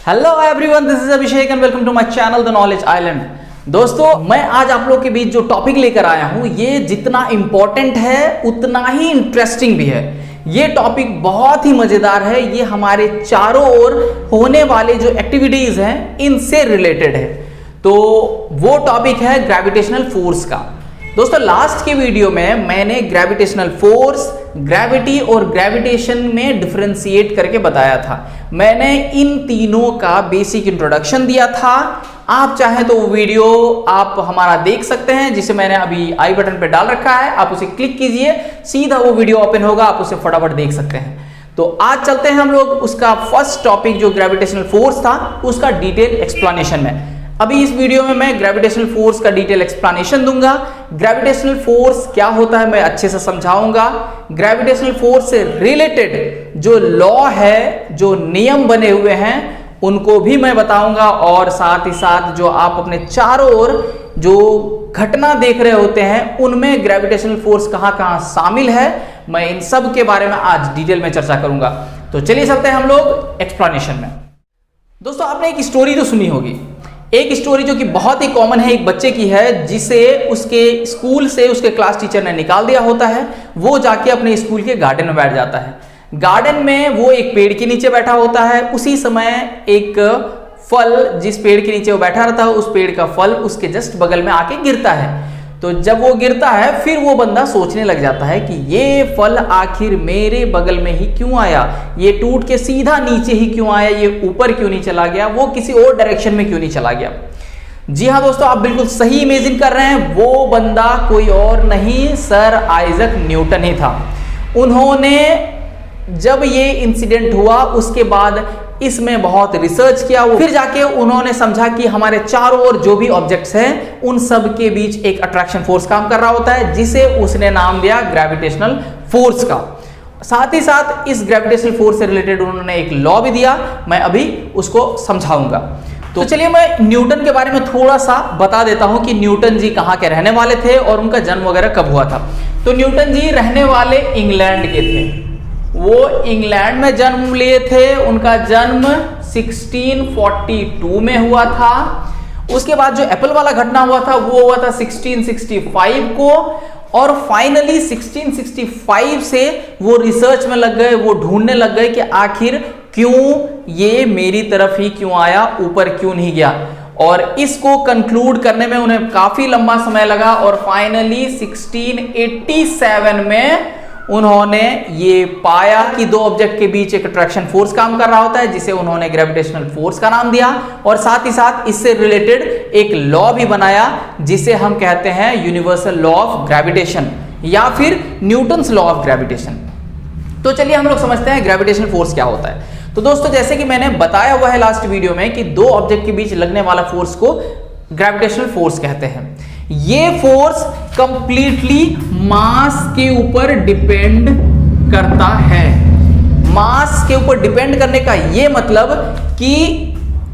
Hello everyone, this is Abhishek and welcome to my channel the knowledge island. दोस्तों, मैं आज आप लोग के बीच जो टॉपिक लेकर आया हूं, ये जितना इंपॉर्टेंट है उतना ही इंटरेस्टिंग भी है। ये टॉपिक बहुत ही मजेदार है। ये हमारे चारों ओर होने वाले जो एक्टिविटीज हैं इनसे रिलेटेड है। तो वो टॉपिक है ग्रेविटेशनल फोर्स का। दोस्तों, लास्ट के वीडियो में मैंने ग्रेविटेशनल फोर्स, ग्रेविटी और ग्रेविटेशन में डिफरेंशिएट करके बताया था। मैंने इन तीनों का बेसिक इंट्रोडक्शन दिया था। आप चाहें तो वो वीडियो आप हमारा देख सकते हैं, जिसे मैंने अभी आई बटन पे डाल रखा है। आप उसे क्लिक कीजिए, सीधा वो वीडियो ओपन होगा, आप उसे फटाफट देख सकते हैं। तो आज चलते हैं हम लोग उसका फर्स्ट टॉपिक जो ग्रेविटेशनल फोर्स था उसका डिटेल एक्सप्लेनेशन में। अभी इस वीडियो में मैं ग्रेविटेशनल फोर्स का डिटेल एक्सप्लेनेशन दूंगा। ग्रेविटेशनल फोर्स क्या होता है मैं अच्छे से समझाऊंगा। ग्रेविटेशनल फोर्स से रिलेटेड जो लॉ है, जो नियम बने हुए हैं, उनको भी मैं बताऊंगा। और साथ ही साथ जो आप अपने चारों ओर जो घटना देख रहे होते हैं उनमें ग्रेविटेशनल फोर्स कहां-कहां शामिल है, मैं इन सब के बारे में आज डिटेल में चर्चा करूंगा। तो चलिए चलते हैं हम लोग एक्सप्लेनेशन में। दोस्तों, आपने एक स्टोरी तो सुनी होगी, एक स्टोरी जो कि बहुत ही कॉमन है, एक बच्चे की है जिसे उसके स्कूल से उसके क्लास टीचर ने निकाल दिया होता है। वो जाके अपने स्कूल के गार्डन में बैठ जाता है। गार्डन में वो एक पेड़ के नीचे बैठा होता है। उसी समय एक फल, जिस पेड़ के नीचे वो बैठा रहता है, उस पेड़ का फल उसके जस्ट बगल में आके गिरता है। तो जब वो गिरता है, फिर वो बंदा सोचने लग जाता है कि ये फल आखिर मेरे बगल में ही क्यों आया, ये टूट के सीधा नीचे ही क्यों आया, ये ऊपर क्यों नहीं चला गया, वो किसी और डायरेक्शन में क्यों नहीं चला गया। जी हाँ दोस्तों, आप बिल्कुल सही इमेजिन कर रहे हैं। वो बंदा कोई और नहीं, सर आइजक न्यूटन ही था। उन्होंने जब ये इंसिडेंट हुआ उसके बाद इसमें बहुत रिसर्च किया। फिर जाके उन्होंने समझा कि हमारे चारों ओर जो भी ऑब्जेक्ट्स हैं उन सब के बीच एक अट्रैक्शन फोर्स काम कर रहा होता है, जिसे उसने नाम दिया ग्रेविटेशनल फोर्स का। साथ ही साथ इस ग्रेविटेशनल फोर्स से रिलेटेड उन्होंने एक लॉ भी दिया, मैं अभी उसको समझाऊंगा। तो चलिए मैं न्यूटन के बारे में थोड़ा सा बता देता हूं कि न्यूटन जी कहाँ के रहने वाले थे और उनका जन्म वगैरह कब हुआ था। तो न्यूटन जी रहने वाले इंग्लैंड के थे। वो इंग्लैंड में जन्म लिए थे। उनका जन्म 1642 में हुआ था। उसके बाद जो एप्पल वाला घटना हुआ था वो हुआ था 1665 को। और फाइनली 1665 से वो रिसर्च में लग गए, वो ढूंढने लग गए कि आखिर क्यों ये मेरी तरफ ही क्यों आया, ऊपर क्यों नहीं गया। और इसको कंक्लूड करने में उन्हें काफी लंबा समय लगा। और फाइनली 1687 में उन्होंने ये पाया कि दो ऑब्जेक्ट के बीच एक अट्रैक्शन फोर्स काम कर रहा होता है, जिसे उन्होंने ग्रेविटेशनल फोर्स का नाम दिया। और साथ ही साथ इससे रिलेटेड एक लॉ भी बनाया, जिसे हम कहते हैं यूनिवर्सल लॉ ऑफ ग्रेविटेशन या फिर न्यूटन्स लॉ ऑफ ग्रेविटेशन। तो चलिए हम लोग समझते हैं ग्रेविटेशनल फोर्स क्या होता है। तो दोस्तों, जैसे कि मैंने बताया हुआ है लास्ट वीडियो में कि दो ऑब्जेक्ट के बीच लगने वाला फोर्स को ग्रेविटेशनल फोर्स कहते हैं। ये फोर्स कंप्लीटली मास के ऊपर डिपेंड करता है। मास के ऊपर डिपेंड करने का ये मतलब कि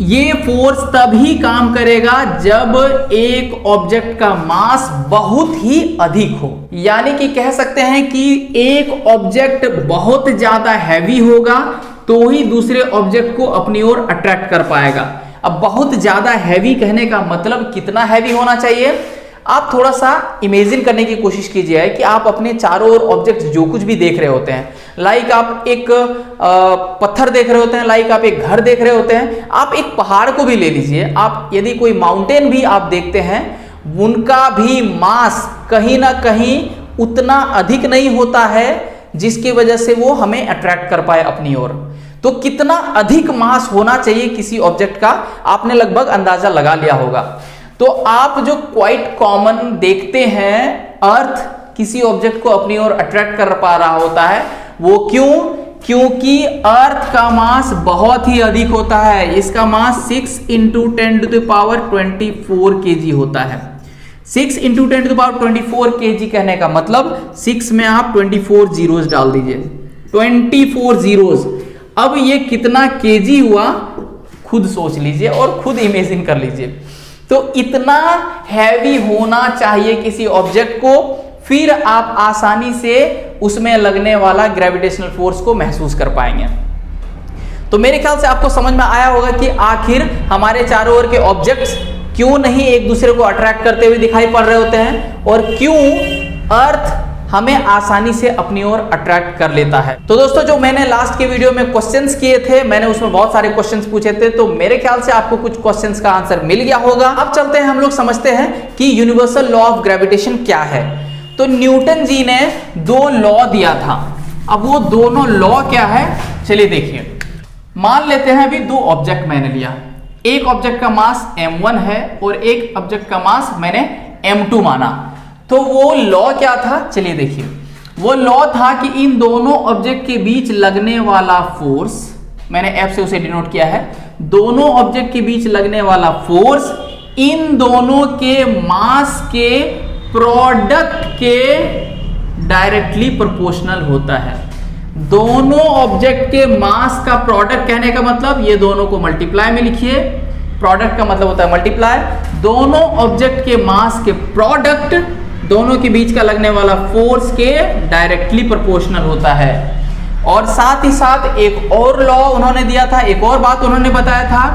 ये फोर्स तभी काम करेगा जब एक ऑब्जेक्ट का मास बहुत ही अधिक हो। यानी कि कह सकते हैं कि एक ऑब्जेक्ट बहुत ज्यादा हैवी होगा तो ही दूसरे ऑब्जेक्ट को अपनी ओर अट्रैक्ट कर पाएगा। अब बहुत ज्यादा हैवी कहने का मतलब कितना हैवी होना चाहिए, आप थोड़ा सा इमेजिन करने की कोशिश कीजिए कि आप अपने चारों ओर ऑब्जेक्ट्स जो कुछ भी देख रहे होते हैं, लाइक आप एक पत्थर देख रहे होते हैं, लाइक आप एक घर देख रहे होते हैं, आप एक पहाड़ को भी ले लीजिए, आप यदि कोई माउंटेन भी आप देखते हैं, उनका भी मास कहीं ना कहीं उतना अधिक नहीं होता है जिसकी वजह से वो हमें अट्रैक्ट कर पाए अपनी ओर। तो कितना अधिक मास होना चाहिए किसी ऑब्जेक्ट का, आपने लगभग अंदाजा लगा लिया होगा। तो आप जो क्वाइट कॉमन देखते हैं, अर्थ किसी ऑब्जेक्ट को अपनी ओर अट्रैक्ट कर पा रहा होता है, वो क्यों? क्योंकि अर्थ का मास बहुत ही अधिक होता है। इसका मास 6 × 10⁻24 kg होता है। 6 × 10⁻24 kg कहने का मतलब 6 में आप 24 जीरोस डाल दीजिए, 24 जीरोस। अब ये कितना केजी हुआ खुद सोच लीजिए और खुद इमेजिन कर लीजिए। तो इतना हैवी होना चाहिए किसी ऑब्जेक्ट को, फिर आप आसानी से उसमें लगने वाला ग्रेविटेशनल फोर्स को महसूस कर पाएंगे। तो मेरे ख्याल से आपको समझ में आया होगा कि आखिर हमारे चारों ओर के ऑब्जेक्ट्स क्यों नहीं एक दूसरे को अट्रैक्ट करते हुए दिखाई पड़ रहे होते हैं और क्यों अर्थ हमें आसानी से अपनी ओर अट्रैक्ट कर लेता है। तो दोस्तों, जो मैंने लास्ट के वीडियो में क्वेश्चंस किए थे, मैंने उसमें बहुत सारे क्वेश्चंस पूछे थे, तो मेरे ख्याल से आपको कुछ क्वेश्चंस का आंसर मिल गया होगा। अब चलते हैं, हम लोग समझते हैं कि यूनिवर्सल लॉ ऑफ ग्रेविटेशन क्या है। तो न्यूटन जी ने 2 लॉ दिया था। अब वो दोनों लॉ क्या है, चलिए देखिए। मान लेते हैं अभी 2 ऑब्जेक्ट मैंने लिया, एक ऑब्जेक्ट का मास m1 है और एक ऑब्जेक्ट का मास मैंने m2 माना। तो वो लॉ क्या था, चलिए देखिए। वो लॉ था कि इन दोनों ऑब्जेक्ट के बीच लगने वाला फोर्स, मैंने F से उसे डिनोट किया है, दोनों ऑब्जेक्ट के बीच लगने वाला फोर्स इन दोनों के मास के प्रोडक्ट के डायरेक्टली प्रोपोर्शनल होता है। दोनों ऑब्जेक्ट के मास का प्रोडक्ट कहने का मतलब ये दोनों को मल्टीप्लाई में लिखिए, प्रोडक्ट का मतलब होता है मल्टीप्लाई। दोनों ऑब्जेक्ट के मास के प्रोडक्ट दोनों के बीच का लगने वाला फोर्स के डायरेक्टली प्रोपोर्शनल होता है। और साथ ही साथ एक और लॉ उन्होंने दिया था, एक और बात उन्होंने बताया था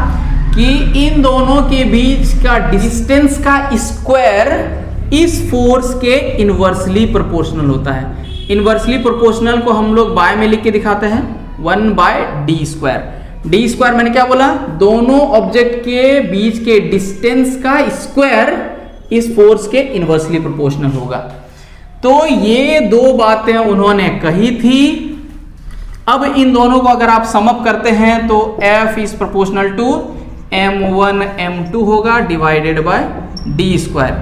कि इन दोनों के बीच का डिस्टेंस का स्क्वायर इस फोर्स के इनवर्सली प्रोपोर्शनल होता है। इनवर्सली प्रोपोर्शनल को हम लोग बाय में लिख के दिखाते हैं, 1/d²। डी स्क्वायर मैंने क्या बोला, दोनों ऑब्जेक्ट के बीच के डिस्टेंस का स्क्वायर इस फोर्स के इनवर्सली प्रोपोर्शनल होगा। तो ये 2 बातें उन्होंने कही थी। अब इन दोनों को अगर आप सम अप करते हैं तो F is proportional to m1 m2 होगा डिवाइडेड बाय d²।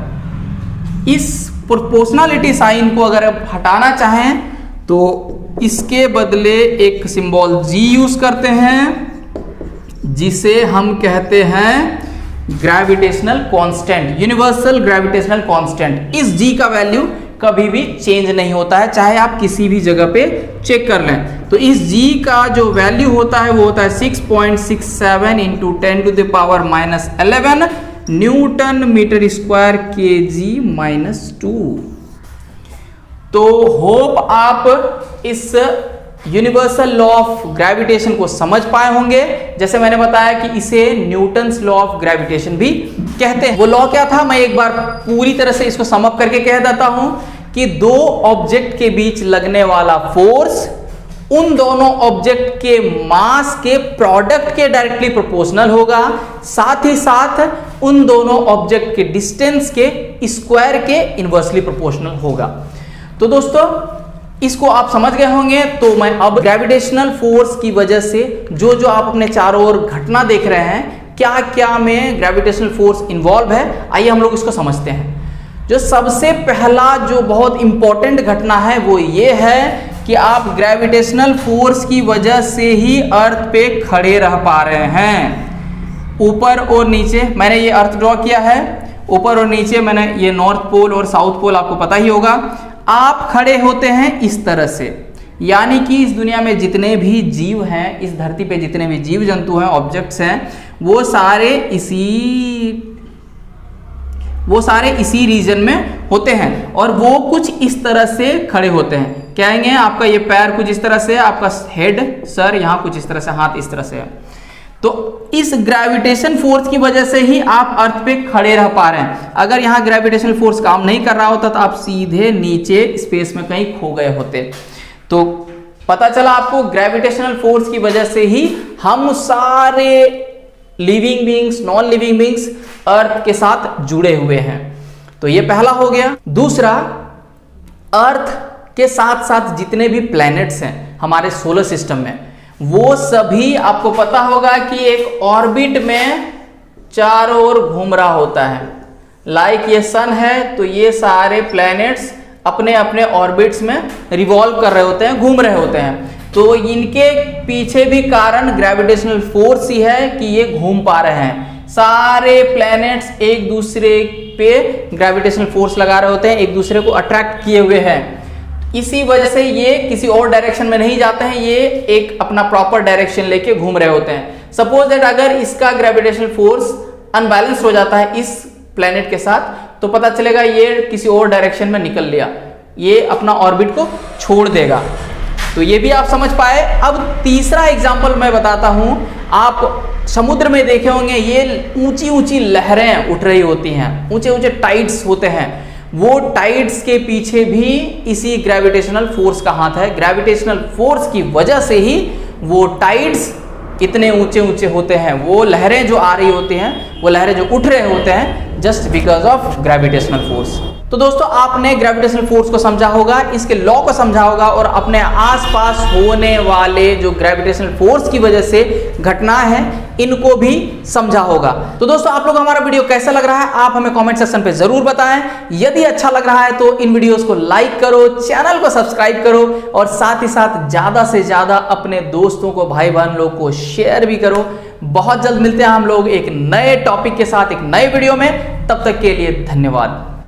इस प्रोपोर्शनलिटी साइन को अगर आप हटाना चाहें तो इसके बदले एक सिंबल g यूज करते हैं, जिसे हम कहते हैं gravitational constant, universal gravitational constant. इस g का वैल्यू कभी भी चेंज नहीं होता है, चाहे आप किसी भी जगह पे चेक कर लें। तो इस g का जो वैल्यू होता है वो होता है 6.67 into 10⁻⁻11 Newton metre square kg-2। तो होप आप इस यूनिवर्सल लॉ ऑफ ग्रेविटेशन को समझ पाए होंगे। जैसे मैंने बताया कि इसे न्यूटन्स लॉ ऑफ ग्रेविटेशन भी कहते हैं। वो लॉ क्या था, मैं एक बार पूरी तरह से इसको सम अप करके कह देता हूं कि 2 ऑब्जेक्ट के बीच लगने वाला फोर्स उन दोनों ऑब्जेक्ट के मास के प्रोडक्ट के डायरेक्टली प्रोपोर्शनल होगा, साथ ही साथ उन दोनों ऑब्जेक्ट के डिस्टेंस के स्क्वायर के इनवर्सली प्रोपोर्शनल होगा। तो दोस्तों, इसको आप समझ गए होंगे। तो मैं अब ग्रेविटेशनल फोर्स की वजह से जो जो आप अपने चारों ओर घटना देख रहे हैं, क्या क्या में ग्रेविटेशनल फोर्स इन्वॉल्व है, आइए हम लोग इसको समझते हैं। जो सबसे पहला जो बहुत इंपॉर्टेंट घटना है वो ये है कि आप ग्रेविटेशनल फोर्स की वजह से ही अर्थ पे खड़े रह पा रहे हैं। ऊपर और नीचे मैंने ये अर्थ ड्रॉ किया है, ऊपर और नीचे मैंने ये नॉर्थ पोल और साउथ पोल, आपको पता ही होगा। आप खड़े होते हैं इस तरह से, यानी कि इस दुनिया में जितने भी जीव हैं, इस धरती पे जितने भी जीव जंतु हैं, ऑब्जेक्ट्स हैं, वो सारे इसी रीजन में होते हैं और वो कुछ इस तरह से खड़े होते हैं। कहेंगे आपका ये पैर कुछ इस तरह से, आपका हेड, सर यहाँ कुछ इस तरह से, हाथ इस तरह से है। तो इस ग्रेविटेशन फोर्स की वजह से ही आप अर्थ पे खड़े रह पा रहे हैं। अगर यहाँ ग्रेविटेशनल फोर्स काम नहीं कर रहा होता तो आप सीधे नीचे स्पेस में कहीं खो गए होते। तो पता चला आपको, ग्रेविटेशनल फोर्स की वजह से ही हम सारे living beings, non living beings earth के साथ जुड़े हुए हैं। तो ये पहला हो गया। दूसरा, अर्थ के साथ साथ जितने भी प्लैनेट्स हैं हमारे सोलर सिस्टम में, वो सभी आपको पता होगा कि एक ऑर्बिट में चारों ओर घूम रहा होता है। लाइक ये सन है तो ये सारे प्लैनेट्स अपने अपने ऑर्बिट्स में रिवॉल्व कर रहे होते हैं, घूम रहे होते हैं। तो इनके पीछे भी कारण ग्रेविटेशनल फोर्स ही है कि ये घूम पा रहे हैं। सारे प्लैनेट्स एक दूसरे पे ग्रेविटेशनल फोर्स लगा रहे होते हैं, एक दूसरे को अट्रैक्ट किए हुए हैं। इसी वजह से ये किसी और डायरेक्शन में नहीं जाते हैं, ये एक अपना प्रॉपर डायरेक्शन लेके घूम रहे होते हैं। सपोज दैट अगर इसका ग्रेविटेशनल फोर्स अनबैलेंस हो जाता है इस प्लेनेट के साथ, तो पता चलेगा ये किसी और डायरेक्शन में निकल लिया, ये अपना ऑर्बिट को छोड़ देगा। तो ये भी आप समझ पाए। अब तीसरा एग्जाम्पल मैं बताता हूं। आप समुद्र में देखे होंगे ये ऊंची ऊंची लहरें उठ रही होती हैं, ऊंचे ऊंचे टाइड्स होते हैं। वो टाइड्स के पीछे भी इसी ग्रेविटेशनल फोर्स का हाथ है। ग्रेविटेशनल फोर्स की वजह से ही वो टाइड्स कितने ऊंचे ऊंचे होते हैं, वो लहरें जो आ रही होती हैं, वो लहरें जो उठ रहे होते हैं just because of gravitational force. तो दोस्तों आपने ग्रेविटेशनल फोर्स को समझा होगा, इसके लॉ को समझा होगा और अपने आसपास होने वाले जो ग्रेविटेशनल फोर्स की वजह से घटना है इनको भी समझा होगा। तो दोस्तों आप लोग हमारा वीडियो कैसा लग रहा है आप हमें कमेंट सेक्शन पे जरूर बताएं। यदि अच्छा लग रहा है तो इन वीडियोस को लाइक करो, चैनल को सब्सक्राइब करो और साथ ही साथ ज्यादा से ज्यादा अपने दोस्तों को, भाई बहन लोग को शेयर भी करो। बहुत जल्द मिलते हैं हम लोग एक नए टॉपिक के साथ एक नए वीडियो में। तब तक के लिए धन्यवाद।